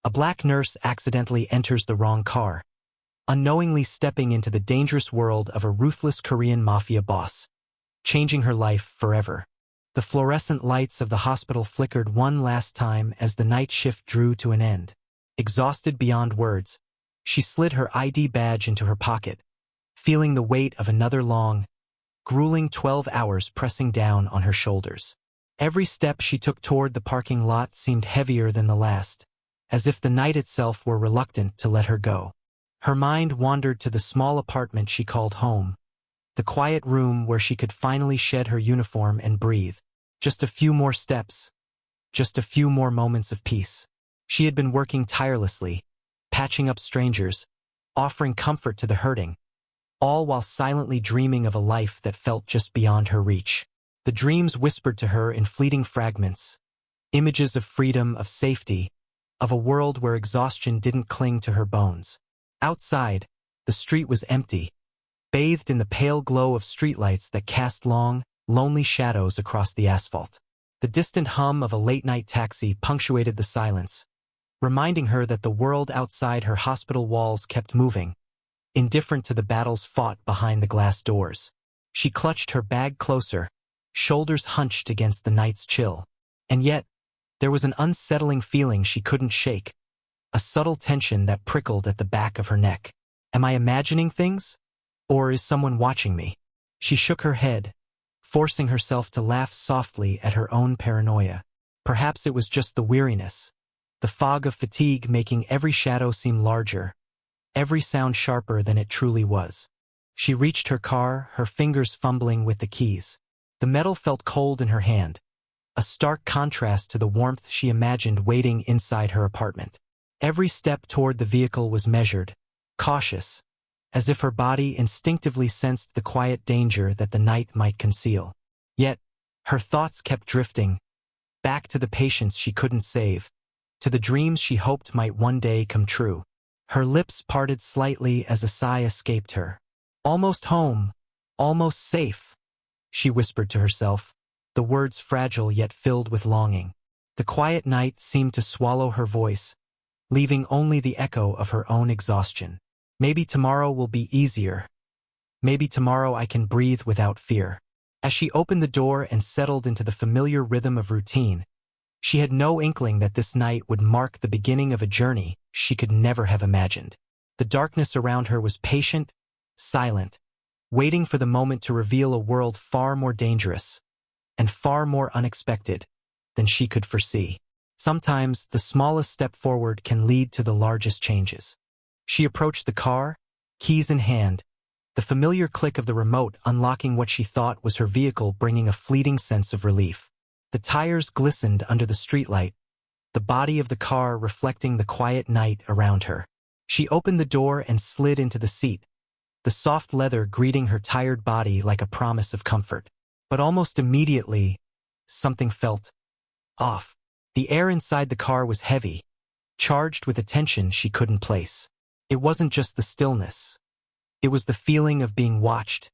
A black nurse accidentally enters the wrong car, unknowingly stepping into the dangerous world of a ruthless Korean mafia boss, changing her life forever. The fluorescent lights of the hospital flickered one last time as the night shift drew to an end. Exhausted beyond words, she slid her ID badge into her pocket, feeling the weight of another long, grueling 12 hours pressing down on her shoulders. Every step she took toward the parking lot seemed heavier than the last, as if the night itself were reluctant to let her go. Her mind wandered to the small apartment she called home, the quiet room where she could finally shed her uniform and breathe. Just a few more steps, just a few more moments of peace. She had been working tirelessly, patching up strangers, offering comfort to the hurting, all while silently dreaming of a life that felt just beyond her reach. The dreams whispered to her in fleeting fragments, images of freedom, of safety, of a world where exhaustion didn't cling to her bones. Outside, the street was empty, bathed in the pale glow of streetlights that cast long, lonely shadows across the asphalt. The distant hum of a late-night taxi punctuated the silence, reminding her that the world outside her hospital walls kept moving, indifferent to the battles fought behind the glass doors. She clutched her bag closer, shoulders hunched against the night's chill. And yet, there was an unsettling feeling she couldn't shake, a subtle tension that prickled at the back of her neck. Am I imagining things? Or is someone watching me? She shook her head, forcing herself to laugh softly at her own paranoia. Perhaps it was just the weariness, the fog of fatigue making every shadow seem larger, every sound sharper than it truly was. She reached her car, her fingers fumbling with the keys. The metal felt cold in her hand, a stark contrast to the warmth she imagined waiting inside her apartment. Every step toward the vehicle was measured, cautious, as if her body instinctively sensed the quiet danger that the night might conceal. Yet, her thoughts kept drifting, back to the patients she couldn't save, to the dreams she hoped might one day come true. Her lips parted slightly as a sigh escaped her. Almost home, almost safe, she whispered to herself, the words fragile yet filled with longing. The quiet night seemed to swallow her voice, leaving only the echo of her own exhaustion. Maybe tomorrow will be easier. Maybe tomorrow I can breathe without fear. As she opened the door and settled into the familiar rhythm of routine, she had no inkling that this night would mark the beginning of a journey she could never have imagined. The darkness around her was patient, silent, waiting for the moment to reveal a world far more dangerous and far more unexpected than she could foresee. Sometimes the smallest step forward can lead to the largest changes. She approached the car, keys in hand, the familiar click of the remote unlocking what she thought was her vehicle bringing a fleeting sense of relief. The tires glistened under the streetlight, the body of the car reflecting the quiet night around her. She opened the door and slid into the seat, the soft leather greeting her tired body like a promise of comfort. But almost immediately, something felt off. The air inside the car was heavy, charged with a tension she couldn't place. It wasn't just the stillness. It was the feeling of being watched,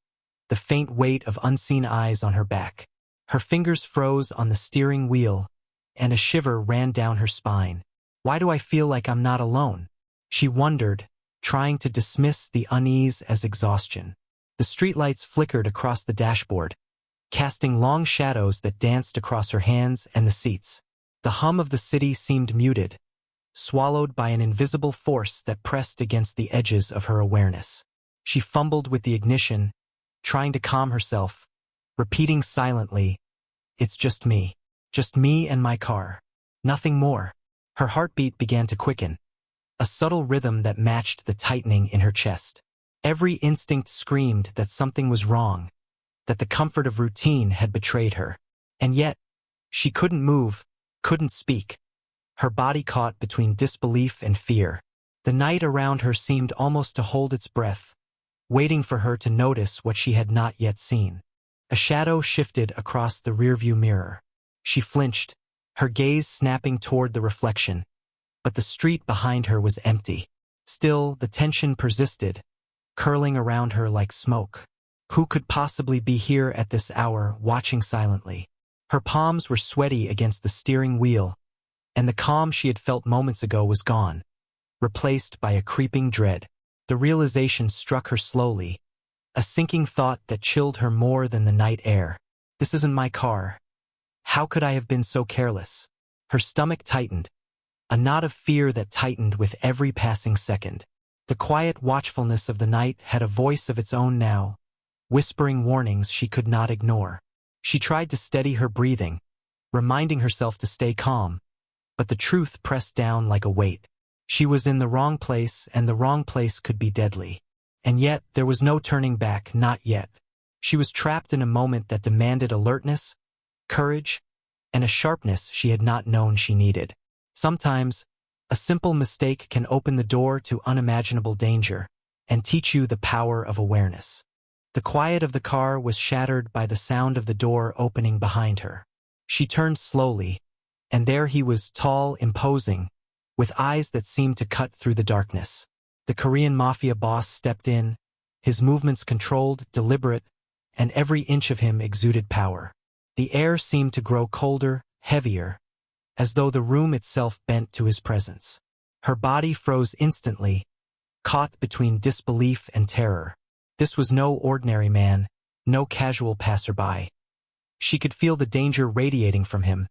the faint weight of unseen eyes on her back. Her fingers froze on the steering wheel, and a shiver ran down her spine. Why do I feel like I'm not alone? She wondered, trying to dismiss the unease as exhaustion. The streetlights flickered across the dashboard, casting long shadows that danced across her hands and the seats. The hum of the city seemed muted, swallowed by an invisible force that pressed against the edges of her awareness. She fumbled with the ignition, trying to calm herself, repeating silently, "It's just me and my car. Nothing more." Her heartbeat began to quicken, a subtle rhythm that matched the tightening in her chest. Every instinct screamed that something was wrong, that the comfort of routine had betrayed her. And yet, she couldn't move, couldn't speak. Her body caught between disbelief and fear. The night around her seemed almost to hold its breath, waiting for her to notice what she had not yet seen. A shadow shifted across the rearview mirror. She flinched, her gaze snapping toward the reflection, but the street behind her was empty. Still, the tension persisted, curling around her like smoke. Who could possibly be here at this hour, watching silently? Her palms were sweaty against the steering wheel, and the calm she had felt moments ago was gone, replaced by a creeping dread. The realization struck her slowly, a sinking thought that chilled her more than the night air. This isn't my car. How could I have been so careless? Her stomach tightened, a knot of fear that tightened with every passing second. The quiet watchfulness of the night had a voice of its own now, whispering warnings she could not ignore. She tried to steady her breathing, reminding herself to stay calm, but the truth pressed down like a weight. She was in the wrong place, and the wrong place could be deadly. And yet, there was no turning back, not yet. She was trapped in a moment that demanded alertness, courage, and a sharpness she had not known she needed. Sometimes, a simple mistake can open the door to unimaginable danger and teach you the power of awareness. The quiet of the car was shattered by the sound of the door opening behind her. She turned slowly, and there he was, tall, imposing, with eyes that seemed to cut through the darkness. The Korean mafia boss stepped in, his movements controlled, deliberate, and every inch of him exuded power. The air seemed to grow colder, heavier, as though the room itself bent to his presence. Her body froze instantly, caught between disbelief and terror. This was no ordinary man, no casual passerby. She could feel the danger radiating from him,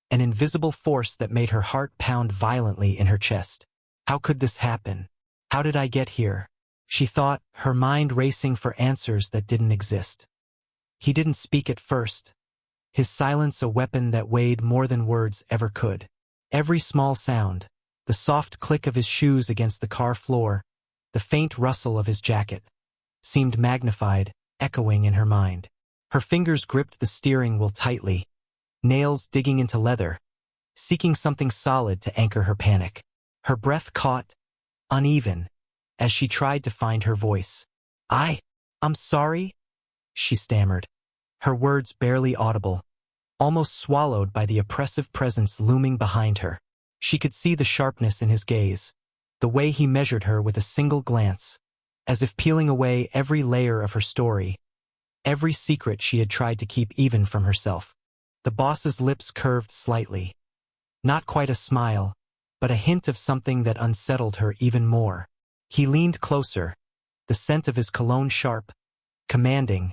an invisible force that made her heart pound violently in her chest. How could this happen? How did I get here? She thought, her mind racing for answers that didn't exist. He didn't speak at first, his silence a weapon that weighed more than words ever could. Every small sound, the soft click of his shoes against the car floor, the faint rustle of his jacket, seemed magnified, echoing in her mind. Her fingers gripped the steering wheel tightly, nails digging into leather, seeking something solid to anchor her panic. Her breath caught, uneven, as she tried to find her voice. I'm sorry, she stammered, her words barely audible, almost swallowed by the oppressive presence looming behind her. She could see the sharpness in his gaze, the way he measured her with a single glance, as if peeling away every layer of her story, every secret she had tried to keep even from herself. The boss's lips curved slightly. Not quite a smile, but a hint of something that unsettled her even more. He leaned closer, the scent of his cologne sharp, commanding,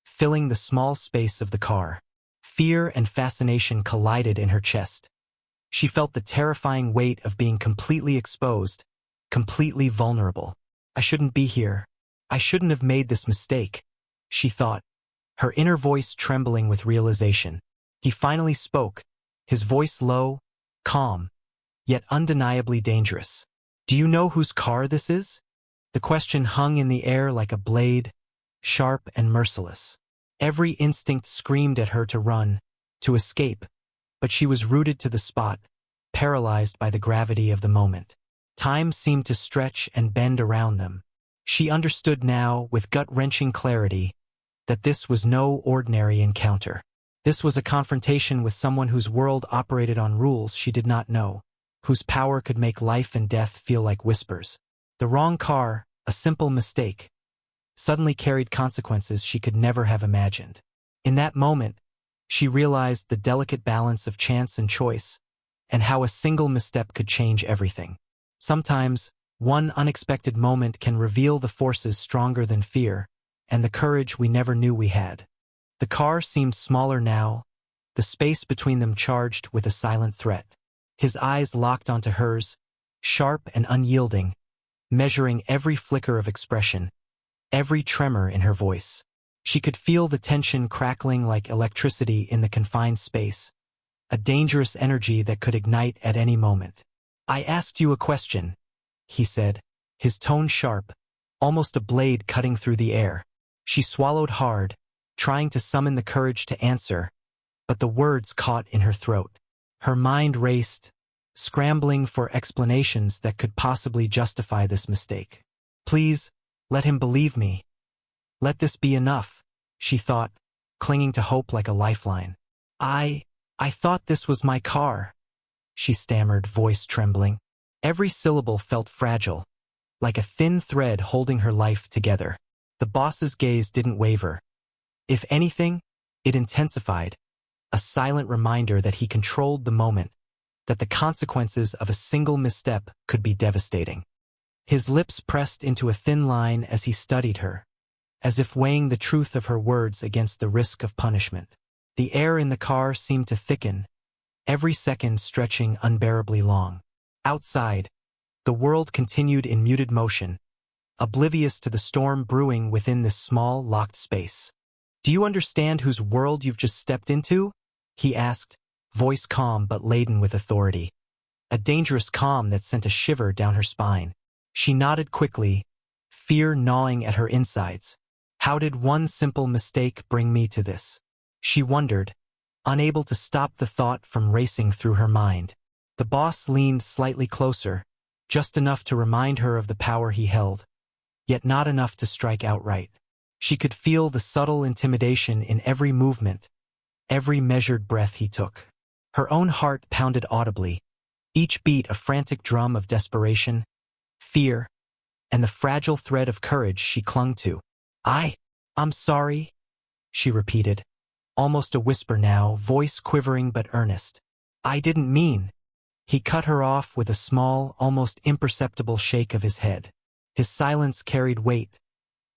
filling the small space of the car. Fear and fascination collided in her chest. She felt the terrifying weight of being completely exposed, completely vulnerable. I shouldn't be here. I shouldn't have made this mistake, she thought, her inner voice trembling with realization. He finally spoke, his voice low, calm, yet undeniably dangerous. Do you know whose car this is? The question hung in the air like a blade, sharp and merciless. Every instinct screamed at her to run, to escape, but she was rooted to the spot, paralyzed by the gravity of the moment. Time seemed to stretch and bend around them. She understood now, with gut-wrenching clarity, that this was no ordinary encounter. This was a confrontation with someone whose world operated on rules she did not know, whose power could make life and death feel like whispers. The wrong car, a simple mistake, suddenly carried consequences she could never have imagined. In that moment, she realized the delicate balance of chance and choice, and how a single misstep could change everything. Sometimes, one unexpected moment can reveal the forces stronger than fear, and the courage we never knew we had. The car seemed smaller now, the space between them charged with a silent threat. His eyes locked onto hers, sharp and unyielding, measuring every flicker of expression, every tremor in her voice. She could feel the tension crackling like electricity in the confined space, a dangerous energy that could ignite at any moment. I asked you a question, he said, his tone sharp, almost a blade cutting through the air. She swallowed hard, trying to summon the courage to answer, but the words caught in her throat. Her mind raced, scrambling for explanations that could possibly justify this mistake. Please, let him believe me. Let this be enough, she thought, clinging to hope like a lifeline. I thought this was my car, she stammered, voice trembling. Every syllable felt fragile, like a thin thread holding her life together. The boss's gaze didn't waver. If anything, it intensified, a silent reminder that he controlled the moment, that the consequences of a single misstep could be devastating. His lips pressed into a thin line as he studied her, as if weighing the truth of her words against the risk of punishment. The air in the car seemed to thicken, every second stretching unbearably long. Outside, the world continued in muted motion, oblivious to the storm brewing within this small, locked space. "Do you understand whose world you've just stepped into?" he asked, voice calm but laden with authority. A dangerous calm that sent a shiver down her spine. She nodded quickly, fear gnawing at her insides. How did one simple mistake bring me to this? She wondered, unable to stop the thought from racing through her mind. The boss leaned slightly closer, just enough to remind her of the power he held, yet not enough to strike outright. She could feel the subtle intimidation in every movement, every measured breath he took. Her own heart pounded audibly, each beat a frantic drum of desperation, fear, and the fragile thread of courage she clung to. I'm sorry," she repeated, almost a whisper now, voice quivering but earnest. "I didn't mean." He cut her off with a small, almost imperceptible shake of his head. His silence carried weight,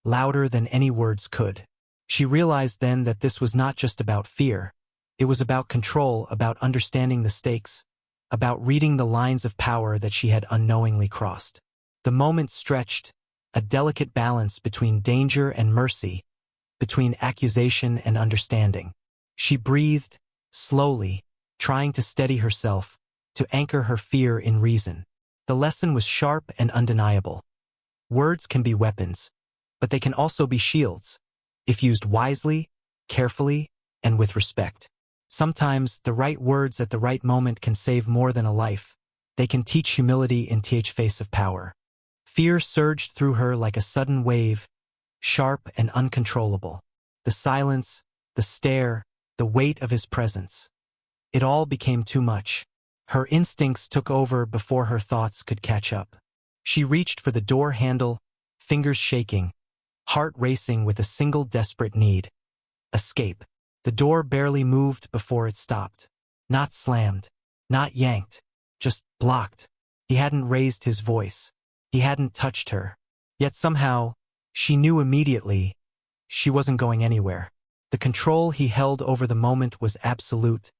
louder than any words could. She realized then that this was not just about fear. It was about control, about understanding the stakes, about reading the lines of power that she had unknowingly crossed. The moment stretched, a delicate balance between danger and mercy, between accusation and understanding. She breathed, slowly, trying to steady herself, to anchor her fear in reason. The lesson was sharp and undeniable. Words can be weapons, but they can also be shields, if used wisely, carefully, and with respect. Sometimes the right words at the right moment can save more than a life. They can teach humility in the face of power. Fear surged through her like a sudden wave, sharp and uncontrollable. The silence, the stare, the weight of his presence. It all became too much. Her instincts took over before her thoughts could catch up. She reached for the door handle, fingers shaking, heart racing with a single desperate need. Escape. The door barely moved before it stopped. Not slammed, not yanked, just blocked. He hadn't raised his voice. He hadn't touched her. Yet somehow, she knew immediately, she wasn't going anywhere. The control he held over the moment was absolute,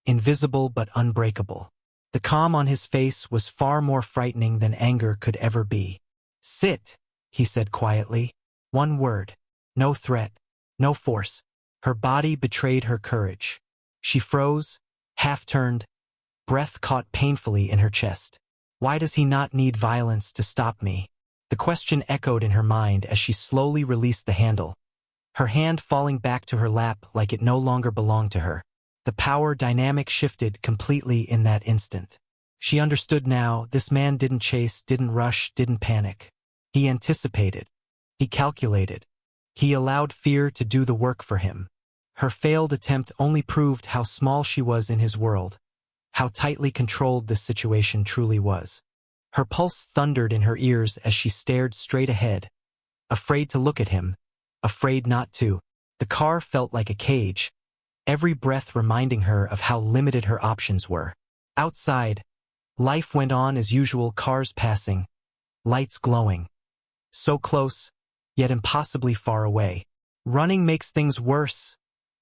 invisible but unbreakable. The calm on his face was far more frightening than anger could ever be. "Sit," he said quietly. One word. No threat. No force. Her body betrayed her courage. She froze, half-turned, breath caught painfully in her chest. Why does he not need violence to stop me? The question echoed in her mind as she slowly released the handle, her hand falling back to her lap like it no longer belonged to her. The power dynamic shifted completely in that instant. She understood now, this man didn't chase, didn't rush, didn't panic. He anticipated. He calculated. He allowed fear to do the work for him. Her failed attempt only proved how small she was in his world, how tightly controlled this situation truly was. Her pulse thundered in her ears as she stared straight ahead, afraid to look at him, afraid not to. The car felt like a cage, every breath reminding her of how limited her options were. Outside, life went on as usual, cars passing, lights glowing. So close, yet impossibly far away. "Running makes things worse,"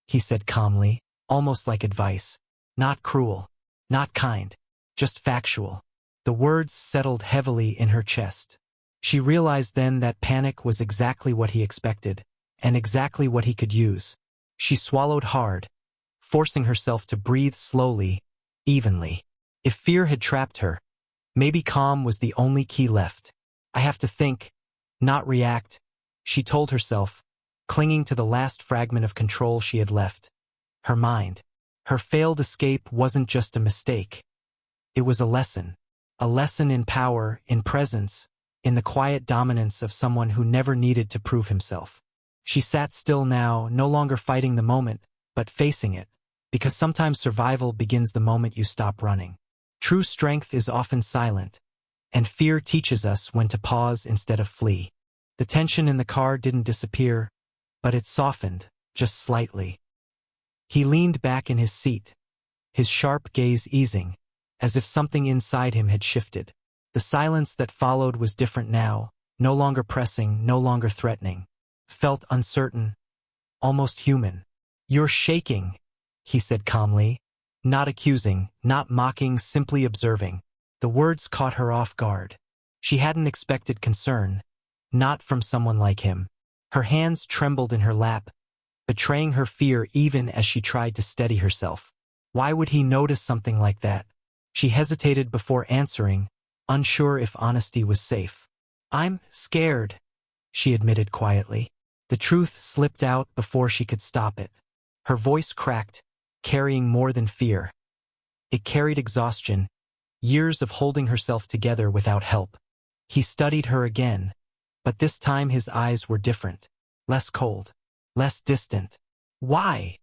he said calmly, almost like advice. Not cruel, not kind, just factual. The words settled heavily in her chest. She realized then that panic was exactly what he expected, and exactly what he could use. She swallowed hard, forcing herself to breathe slowly, evenly. If fear had trapped her, maybe calm was the only key left. "I have to think, not react," she told herself, clinging to the last fragment of control she had left. Her mind. Her failed escape wasn't just a mistake. It was a lesson in power, in presence, in the quiet dominance of someone who never needed to prove himself. She sat still now, no longer fighting the moment, but facing it, because sometimes survival begins the moment you stop running. True strength is often silent, and fear teaches us when to pause instead of flee. The tension in the car didn't disappear, but it softened, just slightly. He leaned back in his seat, his sharp gaze easing, as if something inside him had shifted. The silence that followed was different now, no longer pressing, no longer threatening. Felt uncertain, almost human. "You're shaking," he said calmly. Not accusing, not mocking, simply observing. The words caught her off guard. She hadn't expected concern, not from someone like him. Her hands trembled in her lap, betraying her fear even as she tried to steady herself. Why would he notice something like that? She hesitated before answering, unsure if honesty was safe. "I'm scared," she admitted quietly. The truth slipped out before she could stop it. Her voice cracked, carrying more than fear. It carried exhaustion, years of holding herself together without help. He studied her again, but this time his eyes were different, less cold, less distant. "Why?"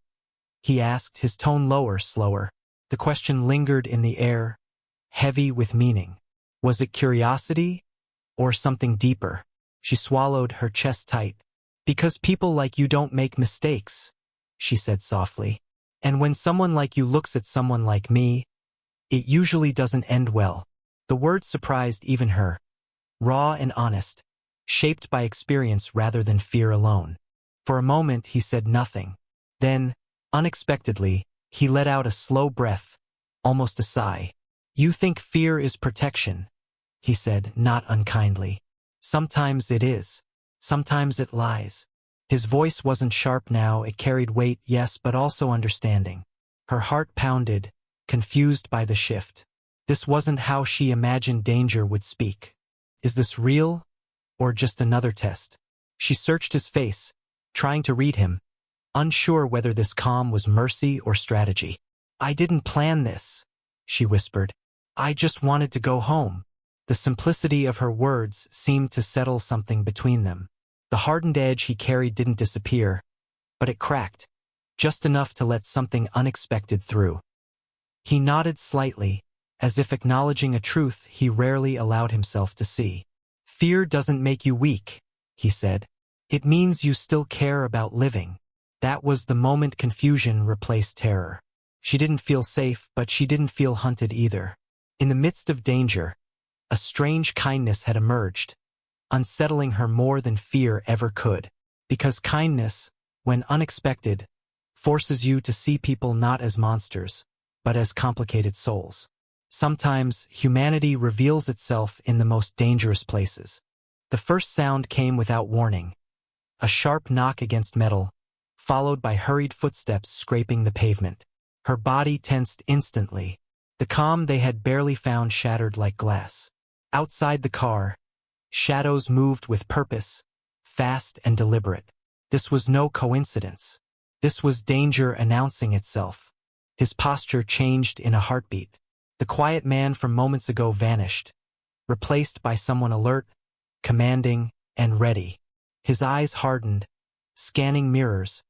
he asked, his tone lower, slower. The question lingered in the air, heavy with meaning. Was it curiosity or something deeper? She swallowed, her chest tight. "Because people like you don't make mistakes," she said softly. "And when someone like you looks at someone like me, it usually doesn't end well." The word surprised even her. Raw and honest, shaped by experience rather than fear alone. For a moment he said nothing. Then, unexpectedly, he let out a slow breath, almost a sigh. "You think fear is protection," he said, not unkindly. "Sometimes it is. Sometimes it lies." His voice wasn't sharp now, it carried weight, yes, but also understanding. Her heart pounded, confused by the shift. This wasn't how she imagined danger would speak. Is this real, or just another test? She searched his face, trying to read him, unsure whether this calm was mercy or strategy. "I didn't plan this," she whispered. "I just wanted to go home." The simplicity of her words seemed to settle something between them. The hardened edge he carried didn't disappear, but it cracked, just enough to let something unexpected through. He nodded slightly, as if acknowledging a truth he rarely allowed himself to see. "Fear doesn't make you weak," he said. "It means you still care about living." That was the moment confusion replaced terror. She didn't feel safe, but she didn't feel hunted either. In the midst of danger, a strange kindness had emerged, unsettling her more than fear ever could. Because kindness, when unexpected, forces you to see people not as monsters, but as complicated souls. Sometimes humanity reveals itself in the most dangerous places. The first sound came without warning. A sharp knock against metal, followed by hurried footsteps scraping the pavement. Her body tensed instantly. The calm they had barely found shattered like glass. Outside the car, shadows moved with purpose, fast and deliberate. This was no coincidence. This was danger announcing itself. His posture changed in a heartbeat. The quiet man from moments ago vanished, replaced by someone alert, commanding, and ready. His eyes hardened, scanning mirrors,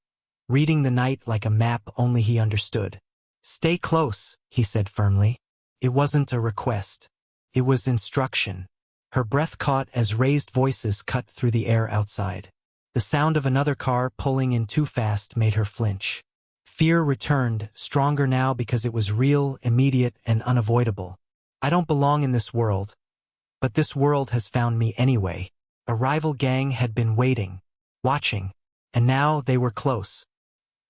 reading the night like a map only he understood. "Stay close," he said firmly. It wasn't a request. It was instruction. Her breath caught as raised voices cut through the air outside. The sound of another car pulling in too fast made her flinch. Fear returned, stronger now because it was real, immediate, and unavoidable. "I don't belong in this world, but this world has found me anyway." A rival gang had been waiting, watching, and now they were close.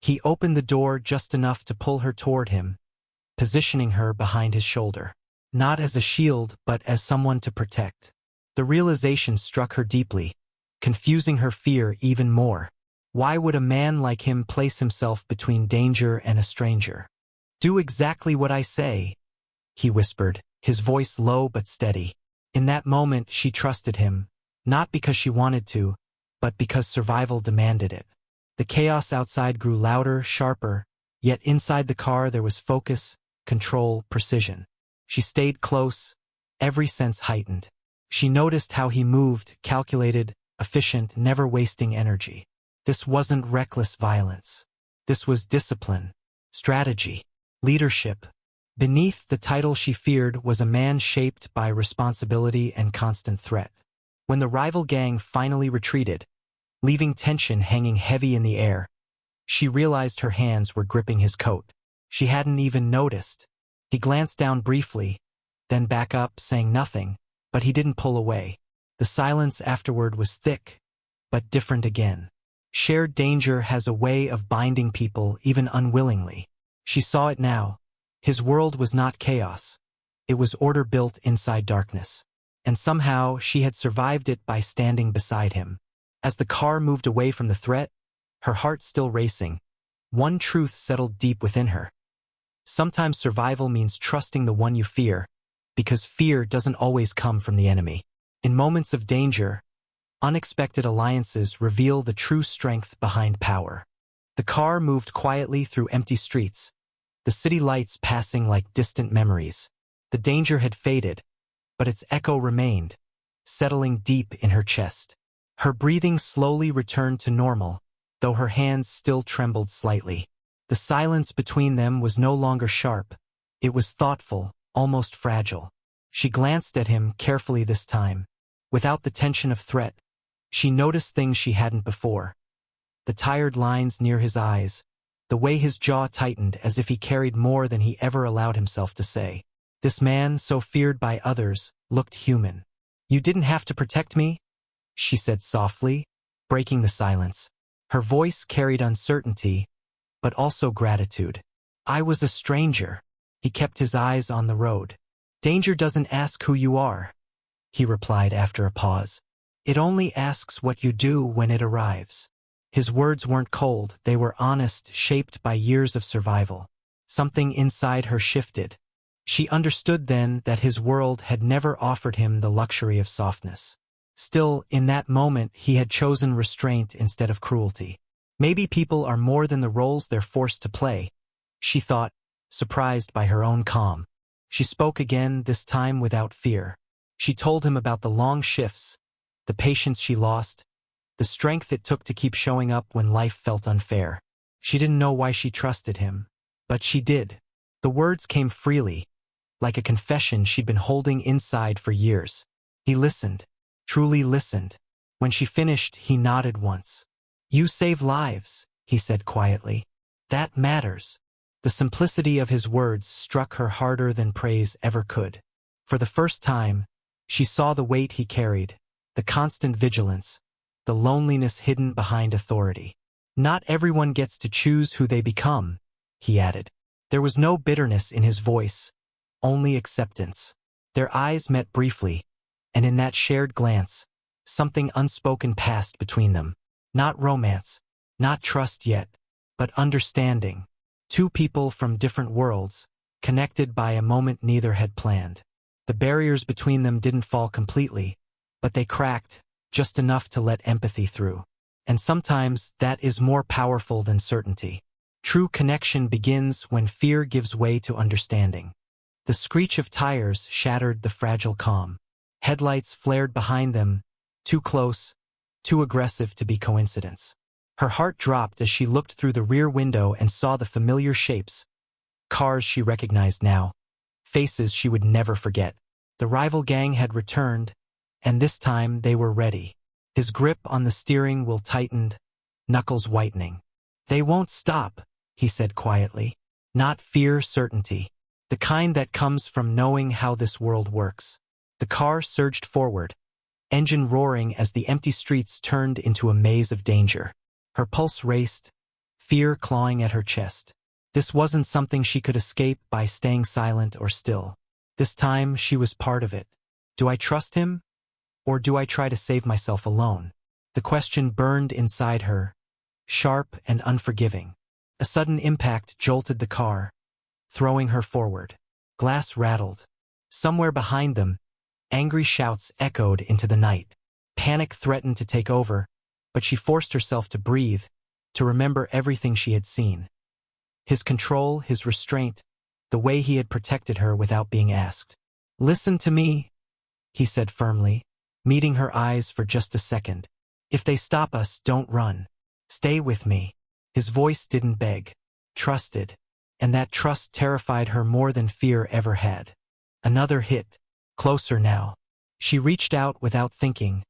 He opened the door just enough to pull her toward him, positioning her behind his shoulder. Not as a shield, but as someone to protect. The realization struck her deeply, confusing her fear even more. Why would a man like him place himself between danger and a stranger? "Do exactly what I say," he whispered, his voice low but steady. In that moment she trusted him, not because she wanted to, but because survival demanded it. The chaos outside grew louder, sharper, yet inside the car there was focus, control, precision. She stayed close, every sense heightened. She noticed how he moved, calculated, efficient, never wasting energy. This wasn't reckless violence. This was discipline, strategy, leadership. Beneath the title she feared was a man shaped by responsibility and constant threat. When the rival gang finally retreated, leaving tension hanging heavy in the air, she realized her hands were gripping his coat. She hadn't even noticed. He glanced down briefly, then back up, saying nothing, but he didn't pull away. The silence afterward was thick, but different again. Shared danger has a way of binding people even unwillingly. She saw it now. His world was not chaos. It was order built inside darkness. And somehow she had survived it by standing beside him. As the car moved away from the threat, her heart still racing, one truth settled deep within her. Sometimes survival means trusting the one you fear, because fear doesn't always come from the enemy. In moments of danger, unexpected alliances reveal the true strength behind power. The car moved quietly through empty streets, the city lights passing like distant memories. The danger had faded, but its echo remained, settling deep in her chest. Her breathing slowly returned to normal, though her hands still trembled slightly. The silence between them was no longer sharp. It was thoughtful, almost fragile. She glanced at him carefully this time. Without the tension of threat, she noticed things she hadn't before. The tired lines near his eyes, the way his jaw tightened as if he carried more than he ever allowed himself to say. This man, so feared by others, looked human. "You didn't have to protect me?" she said softly, breaking the silence. Her voice carried uncertainty, but also gratitude. "I was a stranger." He kept his eyes on the road. "Danger doesn't ask who you are," he replied after a pause. "It only asks what you do when it arrives." His words weren't cold, they were honest, shaped by years of survival. Something inside her shifted. She understood then that his world had never offered him the luxury of softness. Still, in that moment, he had chosen restraint instead of cruelty. Maybe people are more than the roles they're forced to play, she thought, surprised by her own calm. She spoke again, this time without fear. She told him about the long shifts, the patience she lost, the strength it took to keep showing up when life felt unfair. She didn't know why she trusted him, but she did. The words came freely, like a confession she'd been holding inside for years. He listened, truly listened. When she finished, he nodded once. "You save lives," he said quietly. "That matters." The simplicity of his words struck her harder than praise ever could. For the first time, she saw the weight he carried, the constant vigilance, the loneliness hidden behind authority. "Not everyone gets to choose who they become," he added. There was no bitterness in his voice, only acceptance. Their eyes met briefly, and in that shared glance, something unspoken passed between them. Not romance, not trust yet, but understanding. Two people from different worlds, connected by a moment neither had planned. The barriers between them didn't fall completely, but they cracked, just enough to let empathy through. And sometimes that is more powerful than certainty. True connection begins when fear gives way to understanding. The screech of tires shattered the fragile calm. Headlights flared behind them, too close, too aggressive to be coincidence. Her heart dropped as she looked through the rear window and saw the familiar shapes. Cars she recognized now. Faces she would never forget. The rival gang had returned, and this time they were ready. His grip on the steering wheel tightened, knuckles whitening. "They won't stop," he said quietly. "Not fear, certainty. The kind that comes from knowing how this world works." The car surged forward, engine roaring as the empty streets turned into a maze of danger. Her pulse raced, fear clawing at her chest. This wasn't something she could escape by staying silent or still. This time she was part of it. Do I trust him? Or do I try to save myself alone? The question burned inside her, sharp and unforgiving. A sudden impact jolted the car, throwing her forward. Glass rattled. Somewhere behind them, angry shouts echoed into the night. Panic threatened to take over, but she forced herself to breathe, to remember everything she had seen. His control, his restraint, the way he had protected her without being asked. "Listen to me," he said firmly, meeting her eyes for just a second. "If they stop us, don't run. Stay with me." His voice didn't beg, trusted, and that trust terrified her more than fear ever had. Another hit, closer now. She reached out without thinking,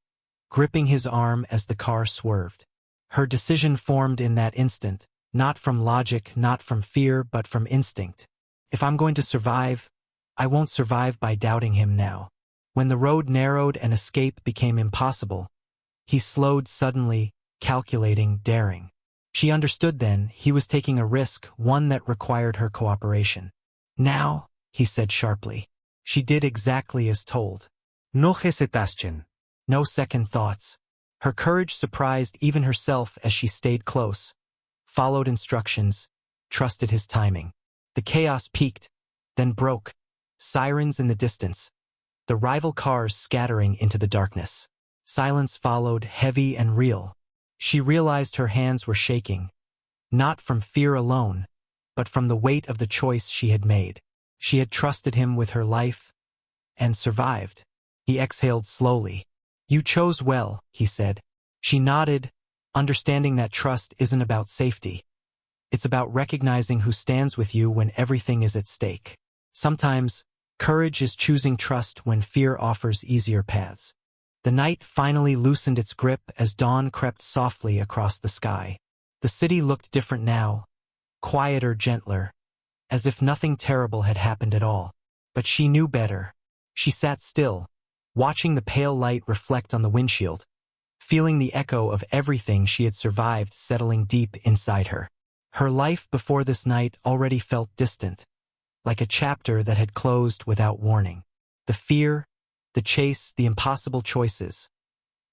gripping his arm as the car swerved. Her decision formed in that instant, not from logic, not from fear, but from instinct. If I'm going to survive, I won't survive by doubting him now. When the road narrowed and escape became impossible, he slowed suddenly, calculating, daring. She understood then he was taking a risk, one that required her cooperation. Now, he said sharply. She did exactly as told. No hesitación. No second thoughts. Her courage surprised even herself as she stayed close, followed instructions, trusted his timing. The chaos peaked, then broke. Sirens in the distance. The rival cars scattering into the darkness. Silence followed, heavy and real. She realized her hands were shaking, not from fear alone, but from the weight of the choice she had made. She had trusted him with her life, and survived. He exhaled slowly. You chose well, he said. She nodded, understanding that trust isn't about safety. It's about recognizing who stands with you when everything is at stake. Sometimes, courage is choosing trust when fear offers easier paths. The night finally loosened its grip as dawn crept softly across the sky. The city looked different now, quieter, gentler, as if nothing terrible had happened at all. But she knew better. She sat still, watching the pale light reflect on the windshield, feeling the echo of everything she had survived settling deep inside her. Her life before this night already felt distant, like a chapter that had closed without warning. The fear, the chase, the impossible choices,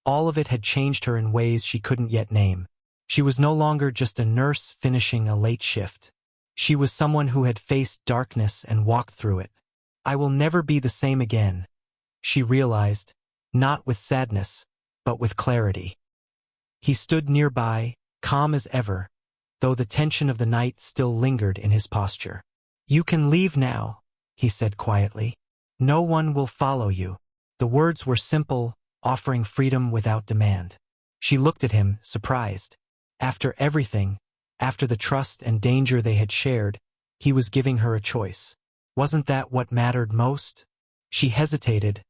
all of it had changed her in ways she couldn't yet name. She was no longer just a nurse finishing a late shift. She was someone who had faced darkness and walked through it. I will never be the same again, she realized, not with sadness, but with clarity. He stood nearby, calm as ever, though the tension of the night still lingered in his posture. You can leave now, he said quietly. No one will follow you. The words were simple, offering freedom without demand. She looked at him, surprised. After everything, after the trust and danger they had shared, he was giving her a choice. Wasn't that what mattered most? She hesitated,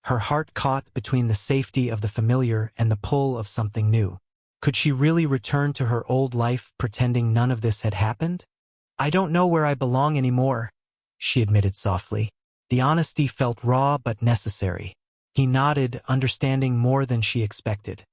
her heart caught between the safety of the familiar and the pull of something new. Could she really return to her old life pretending none of this had happened? I don't know where I belong anymore, she admitted softly. The honesty felt raw but necessary. He nodded, understanding more than she expected.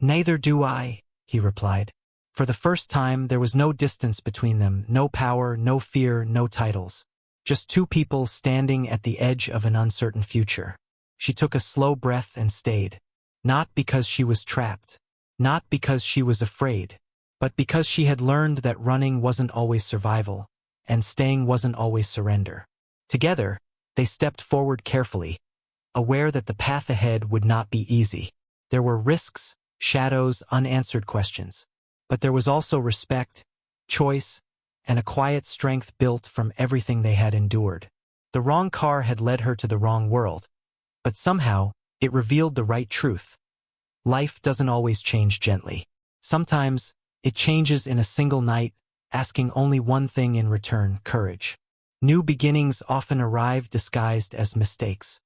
Neither do I, he replied. For the first time, there was no distance between them, no power, no fear, no titles. Just two people standing at the edge of an uncertain future. She took a slow breath and stayed. Not because she was trapped. Not because she was afraid. But because she had learned that running wasn't always survival, and staying wasn't always surrender. Together, they stepped forward carefully, aware that the path ahead would not be easy. There were risks, shadows, unanswered questions. But there was also respect, choice, and a quiet strength built from everything they had endured. The wrong car had led her to the wrong world, but somehow it revealed the right truth. Life doesn't always change gently. Sometimes it changes in a single night, asking only one thing in return: courage. New beginnings often arrive disguised as mistakes.